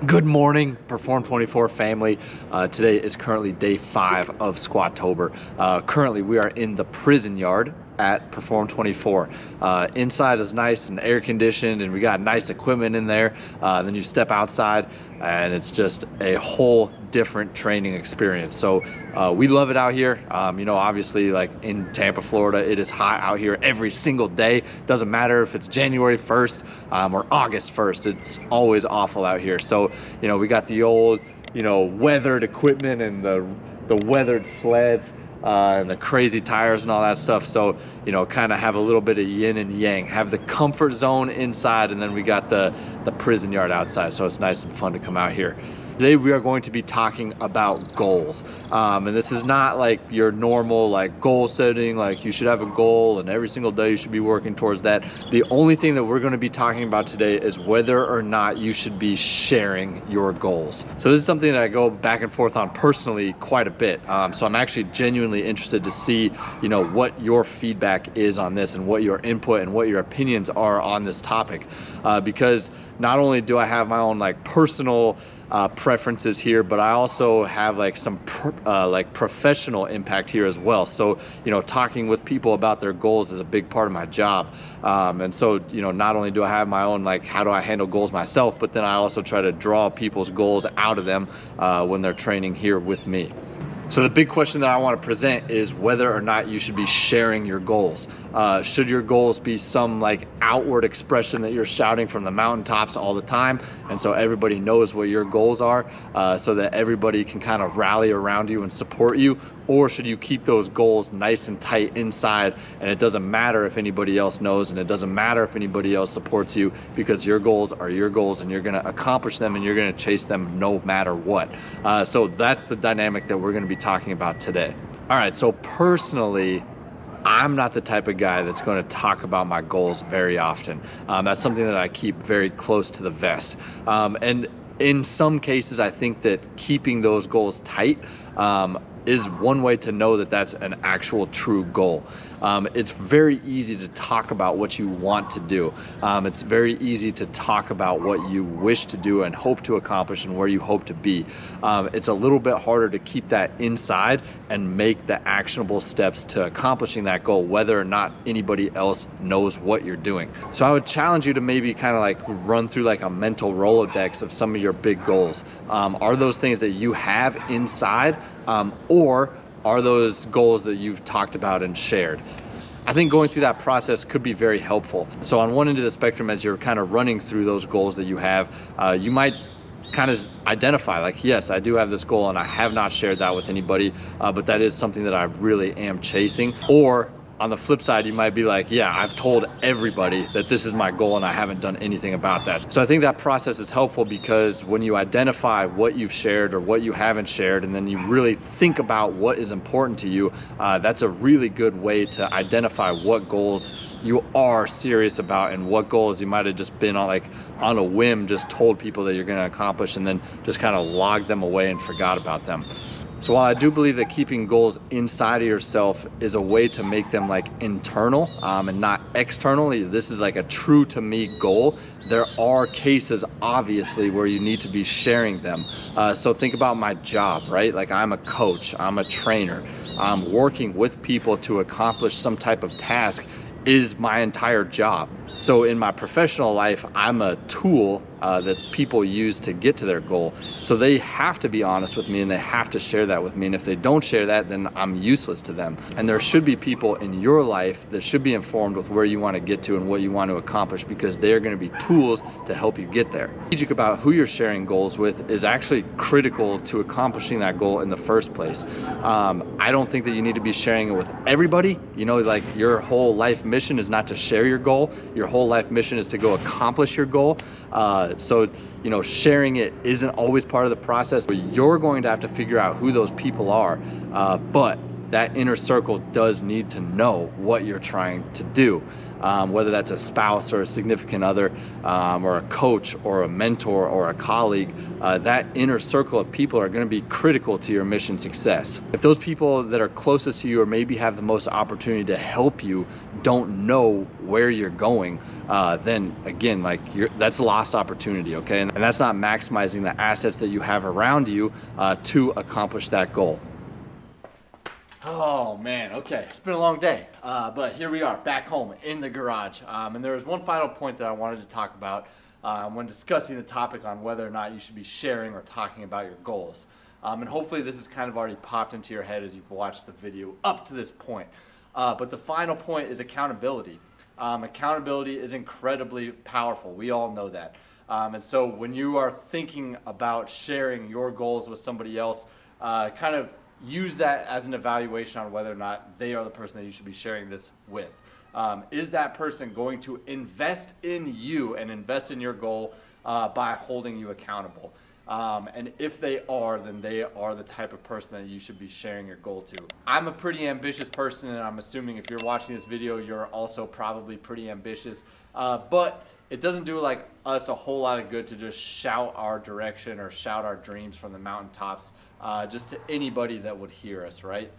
Good morning, Perform24 family. Today is currently day 5 of Squatober. Currently, we are in the prison yard at Perform24. Inside is nice and air conditioned, and we got nice equipment in there. Then you step outside, and it's just a whole different training experience. So we love it out here. Obviously, like in Tampa, Florida, it is hot out here every single day. Doesn't matter if it's January 1st or August 1st. It's always awful out here. So, we got the old, weathered equipment and the weathered sleds. And the crazy tires and all that stuff. So, kind of have a little bit of yin and yang, have the comfort zone inside, and then we got the prison yard outside. So it's nice and fun to come out here. Today we are going to be talking about goals. And this is not like your normal goal setting, like you should have a goal and every single day you should be working towards that. The only thing that we're going to be talking about today is whether or not you should be sharing your goals. So this is something that I go back and forth on personally quite a bit. So I'm actually genuinely interested to see, what your feedback is on this and what your input and what your opinions are on this topic. Because not only do I have my own personal preferences here, but I also have some professional impact here as well. So talking with people about their goals is a big part of my job. And so not only do I have my own how do I handle goals myself, but then I also try to draw people's goals out of them when they're training here with me. So the big question that I want to present is whether or not you should be sharing your goals. Should your goals be some outward expression that you're shouting from the mountaintops all the time, and so everybody knows what your goals are, so that everybody can kind of rally around you and support you? Or should you keep those goals nice and tight inside, and it doesn't matter if anybody else knows, and it doesn't matter if anybody else supports you, because your goals are your goals and you're gonna accomplish them and you're gonna chase them no matter what. So that's the dynamic that we're gonna be talking about today. All right, so personally, I'm not the type of guy that's going to talk about my goals very often. That's something that I keep very close to the vest. And in some cases, I think that keeping those goals tight is one way to know that that's an actual true goal. It's very easy to talk about what you want to do. It's very easy to talk about what you wish to do and hope to accomplish and where you hope to be. It's a little bit harder to keep that inside and make the actionable steps to accomplishing that goal, whether or not anybody else knows what you're doing. So I would challenge you to maybe kind of run through a mental Rolodex of some of your big goals. Are those things that you have inside? Or are those goals that you've talked about and shared? I think going through that process could be very helpful. So on one end of the spectrum, as you're kind of running through those goals that you have, you might kind of identify yes, I do have this goal and I have not shared that with anybody, but that is something that I really am chasing. Or on the flip side, you might be yeah, I've told everybody that this is my goal and I haven't done anything about that. So I think that process is helpful, because when you identify what you've shared or what you haven't shared, and then you really think about what is important to you, that's a really good way to identify what goals you are serious about and what goals you might have just been on a whim, just told people that you're going to accomplish and then just kind of logged them away and forgot about them. So while I do believe that keeping goals inside of yourself is a way to make them internal and not external, this is a true to me goal, there are cases obviously where you need to be sharing them. So think about my job, right? I'm a coach, I'm a trainer, I'm working with people to accomplish some type of task is my entire job. So in my professional life, I'm a tool that people use to get to their goal. So they have to be honest with me and they have to share that with me. And if they don't share that, then I'm useless to them. And there should be people in your life that should be informed with where you want to get to and what you want to accomplish, because they're going to be tools to help you get there. Strategic about who you're sharing goals with is actually critical to accomplishing that goal in the first place. I don't think that you need to be sharing it with everybody. Your whole life mission is not to share your goal. Your whole life mission is to go accomplish your goal. So sharing it isn't always part of the process, but you're going to have to figure out who those people are. But that inner circle does need to know what you're trying to do. Whether that's a spouse or a significant other, or a coach or a mentor or a colleague, that inner circle of people are going to be critical to your mission success. If those people that are closest to you or maybe have the most opportunity to help you don't know where you're going, then again, like that's a lost opportunity, okay? And that's not maximizing the assets that you have around you to accomplish that goal. Oh man, okay, it's been a long day, but here we are back home in the garage. And there was one final point that I wanted to talk about when discussing the topic on whether or not you should be sharing or talking about your goals. And hopefully this has kind of already popped into your head as you've watched the video up to this point. But the final point is accountability. Accountability is incredibly powerful. We all know that. And so when you are thinking about sharing your goals with somebody else, kind of use that as an evaluation on whether or not they are the person that you should be sharing this with. Is that person going to invest in you and invest in your goal by holding you accountable? And if they are, then they are the type of person that you should be sharing your goal to. I'm a pretty ambitious person, and I'm assuming if you're watching this video, you're also probably pretty ambitious. But it doesn't do like us a whole lot of good to just shout our direction or shout our dreams from the mountaintops just to anybody that would hear us, right?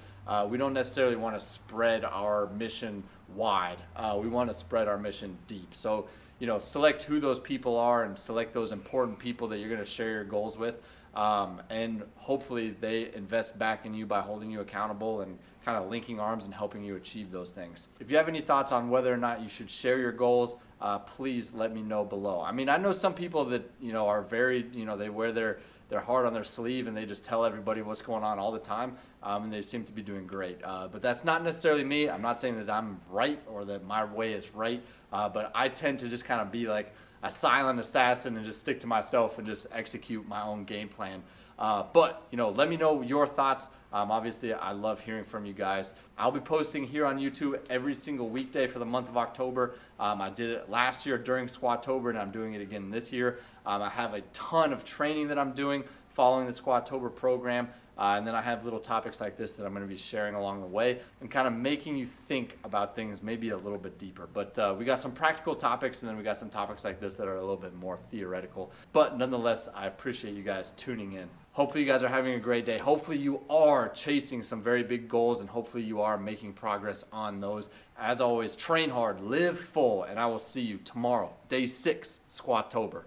We don't necessarily want to spread our mission wide. We want to spread our mission deep. So, you know, select who those people are and select those important people that you're going to share your goals with. And hopefully they invest back in you by holding you accountable and kind of linking arms and helping you achieve those things. If you have any thoughts on whether or not you should share your goals, please let me know below. I mean, I know some people that, you know, are very, you know, they wear their heart on their sleeve and they just tell everybody what's going on all the time, and they seem to be doing great. But that's not necessarily me. I'm not saying that I'm right or that my way is right, but I tend to just kind of be like a silent assassin and just stick to myself and just execute my own game plan. But, you know, let me know your thoughts. Obviously, I love hearing from you guys. I'll be posting here on YouTube every single weekday for the month of October. I did it last year during Squatober, and I'm doing it again this year. I have a ton of training that I'm doing following the Squatober program. And then I have little topics like this that I'm going to be sharing along the way and kind of making you think about things maybe a little bit deeper. But we got some practical topics, and then we got some topics like this that are a little bit more theoretical. But nonetheless, I appreciate you guys tuning in. Hopefully you guys are having a great day. Hopefully you are chasing some very big goals, and hopefully you are making progress on those. As always, train hard, live full, and I will see you tomorrow, day 6, Squatober.